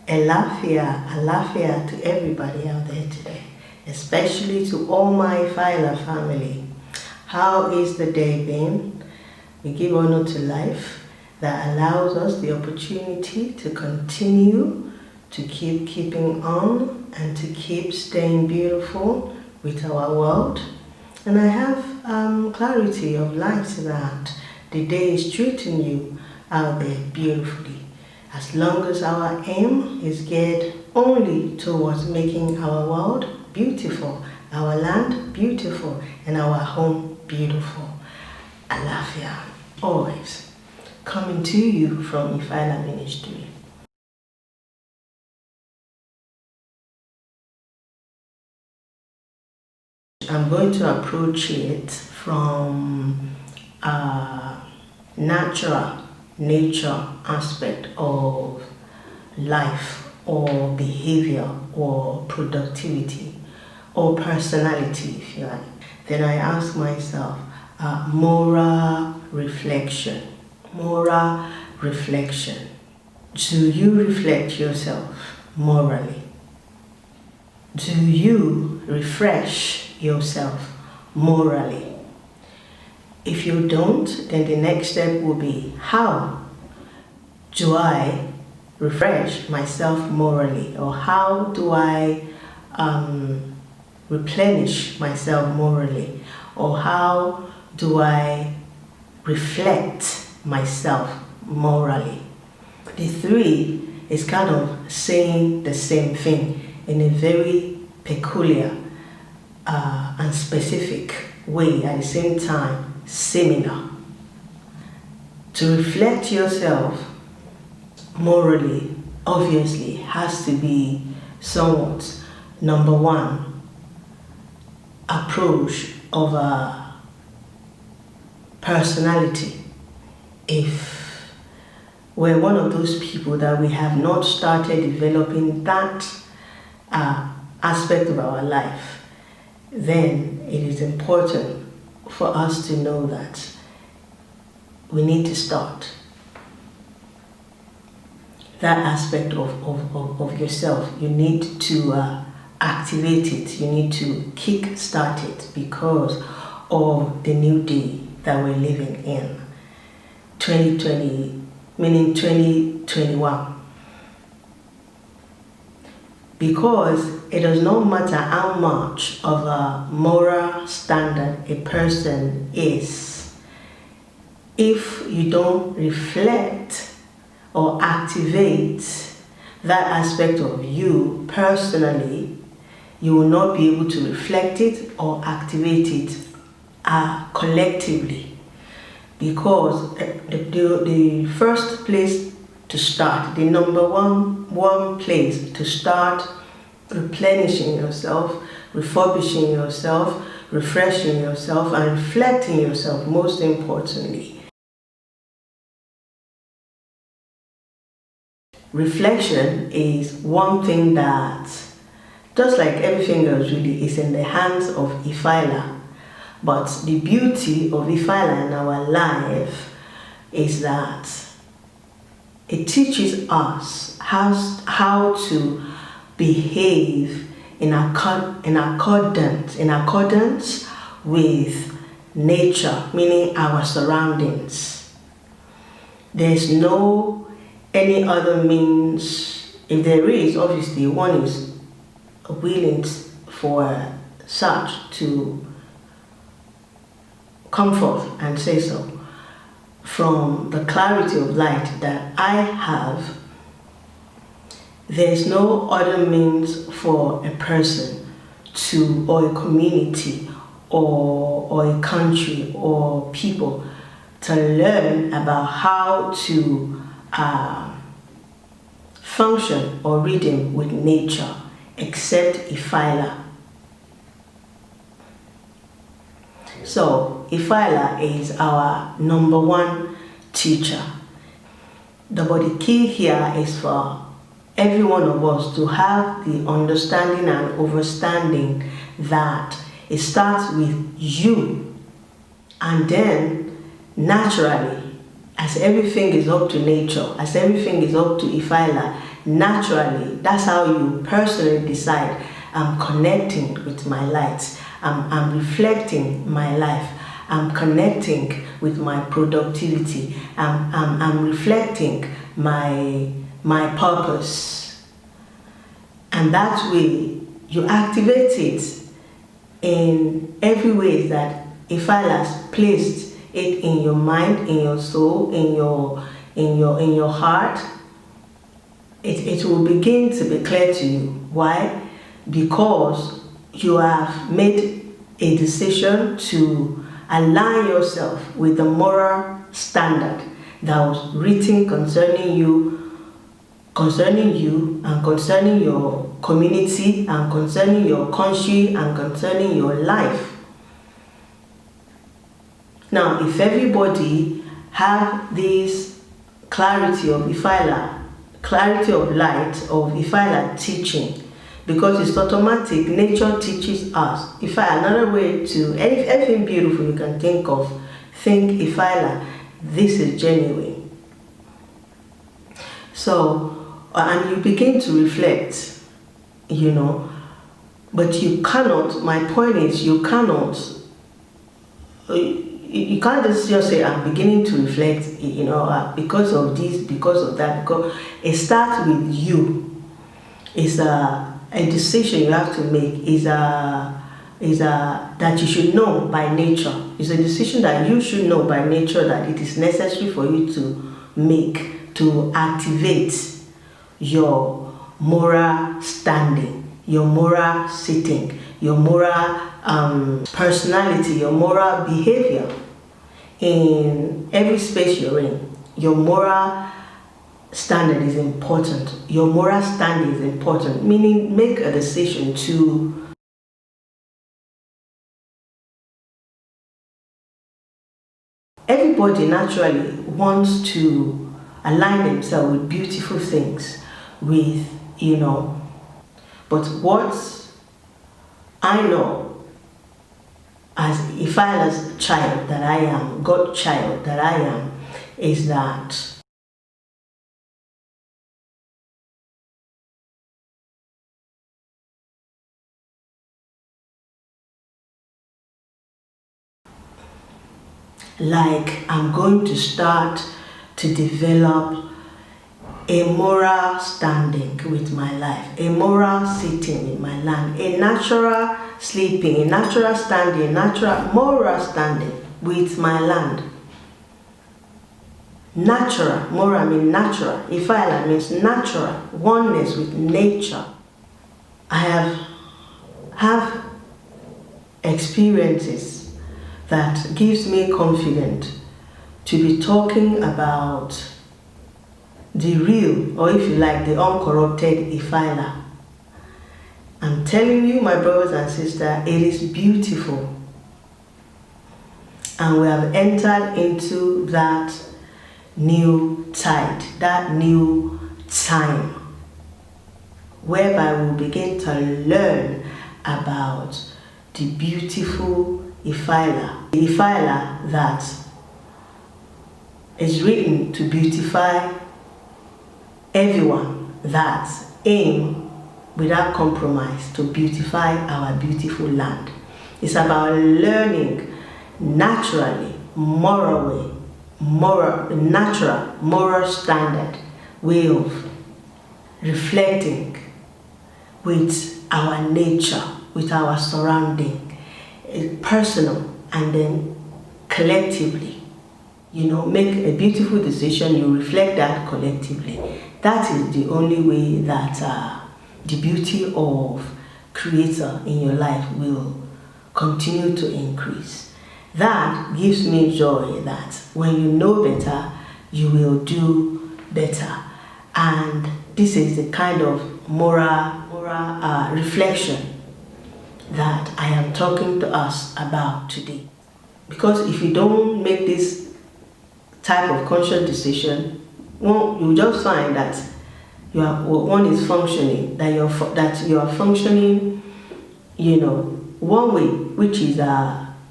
ALLAFIA, ALLAFIA to everybody out there today, especially to all my IFA ELA family. How is the day been? We give honor to life that allows us the opportunity to continue to keeping on and to keep staying beautiful with our world. And I have clarity of light that the day is treating you out there beautifully. As long as our aim is geared only towards making our world beautiful, our land beautiful, and our home beautiful. ALLAFIA, always coming to you from IFA ELA MONISTRY. I'm going to approach it from a nature aspect of life or behavior or productivity or personality, if you like. Then I ask myself, moral reflection. Moral reflection. Do you reflect yourself morally? Do you refresh yourself morally? If you don't, then the next step will be, how do I refresh myself morally? Or how do I replenish myself morally? Or how do I reflect myself morally? The three is kind of saying the same thing in a very peculiar and specific way, at the same time similar. To reflect yourself morally obviously has to be somewhat, number one, approach of a personality. If we're one of those people that we have not started developing that aspect of our life, then it is important for us to know that we need to start that aspect of yourself. You need to activate it. You need to kick start it because of the new day that we're living in. 2020, meaning 2021. Because it does not matter how much of a moral standard a person is, if you don't reflect or activate that aspect of you personally, you will not be able to reflect it or activate it collectively. Because the first place to start, the number one place to start replenishing yourself, refurbishing yourself, refreshing yourself, and reflecting yourself, most importantly. Reflection is one thing that, just like everything else really, is in the hands of IFA ELA. But the beauty of IFA ELA in our life is that it teaches us how to behave in accordance with nature, meaning our surroundings. There's no any other means. If there is, obviously one is willing for such to come forth and say so. From the clarity of light that I have, there's no other means for a person to, or a community, or a country, or people to learn about how to function or rhythm with nature except IFA ELA. So IFA ELA is our number one teacher. But the key here is for every one of us to have the understanding and understanding that it starts with you, and then naturally, as everything is up to nature, as everything is up to IFA ELA, naturally, that's how you personally decide, I'm connecting with my light, I'm reflecting my life, I'm connecting with my productivity, I'm reflecting my purpose. And that way, you activate it in every way that IFA ELA has placed it in your mind, in your soul, in your heart. It will begin to be clear to you. Why? Because you have made a decision to align yourself with the moral standard that was written concerning you and concerning your community and concerning your country and concerning your life. Now, if everybody have this clarity of IFA ELA, clarity of light of IFA ELA teaching, because it's automatic, nature teaches us. IFA ELA, another way to, anything beautiful you can think of, think IFA ELA, this is genuine. So, and you begin to reflect, but you cannot, my point is, you cannot, you can't just say, I'm beginning to reflect, because of this, because of that, because it starts with you. It's a decision you have to make, that you should know by nature. It's a decision that you should know by nature that it is necessary for you to make, to activate your moral standing, your moral sitting, your moral personality, your moral behavior in every space you're in. Your moral standard is important. Your moral standing is important, meaning make a decision to everybody naturally wants to align themselves with beautiful things, with, but what I know as IFA ELA's child that I am, God child that I am, is that like I'm going to start to develop a moral standing with my life, a moral sitting in my land, a natural sleeping, a natural standing, a natural moral standing with my land. Natural, moral means natural. IFA ELA means natural, oneness with nature. I have experiences that gives me confidence to be talking about the real, or if you like, the uncorrupted IFA ELA. I'm telling you, my brothers and sisters, it is beautiful. And we have entered into that new tide, that new time, whereby we'll begin to learn about the beautiful IFA ELA. The IFA ELA that is written to beautify everyone, that aim without compromise to beautify our beautiful land. It's about learning naturally, moral way, natural, moral standard way of reflecting with our nature, with our surrounding, personal and then collectively. Make a beautiful decision, you reflect that collectively. That is the only way that the beauty of Creator in your life will continue to increase. That gives me joy that when you know better, you will do better. And this is the kind of moral reflection that I am talking to us about today. Because if you don't make this type of conscious decision, you just find that one is functioning, that you are functioning, one way, which is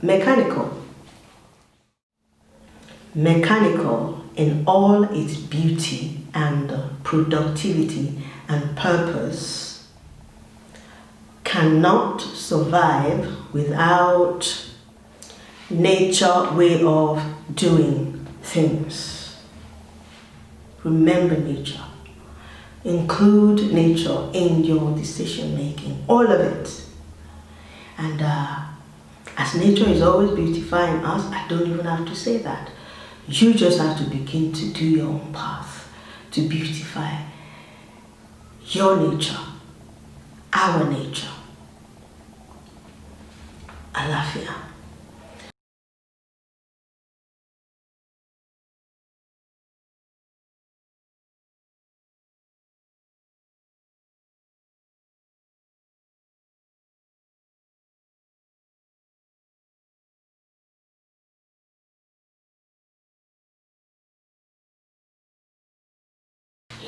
mechanical in all its beauty, and productivity and purpose cannot survive without nature way of doing things. Remember nature. Include nature in your decision making, all of it. And as nature is always beautifying us, I don't even have to say that. You just have to begin to do your own path to beautify your nature, our nature. ALLAFIA.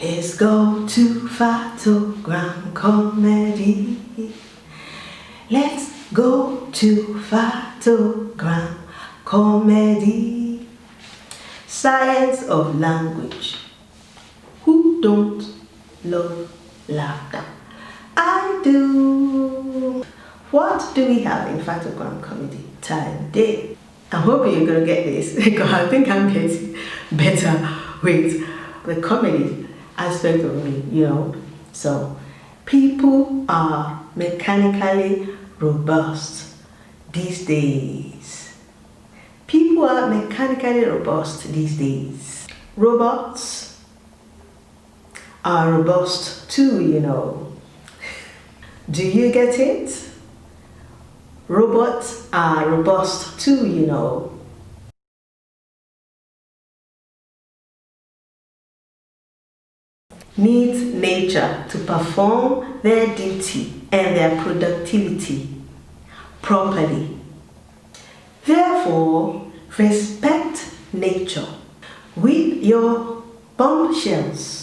Let's go to Photogram Comedy. Let's go to Photogram Comedy. Science of language. Who don't love laughter? I do. What do we have in Photogram Comedy today? I'm hoping you're going to get this because I think I'm getting better with the comedy aspect of me, you know. So, people are mechanically robust these days. People are mechanically robust these days. Robots are robust too, you know. Do you get it? Robots are robust too, you know. Need nature to perform their duty and their productivity properly. Therefore, respect nature with your bombshells.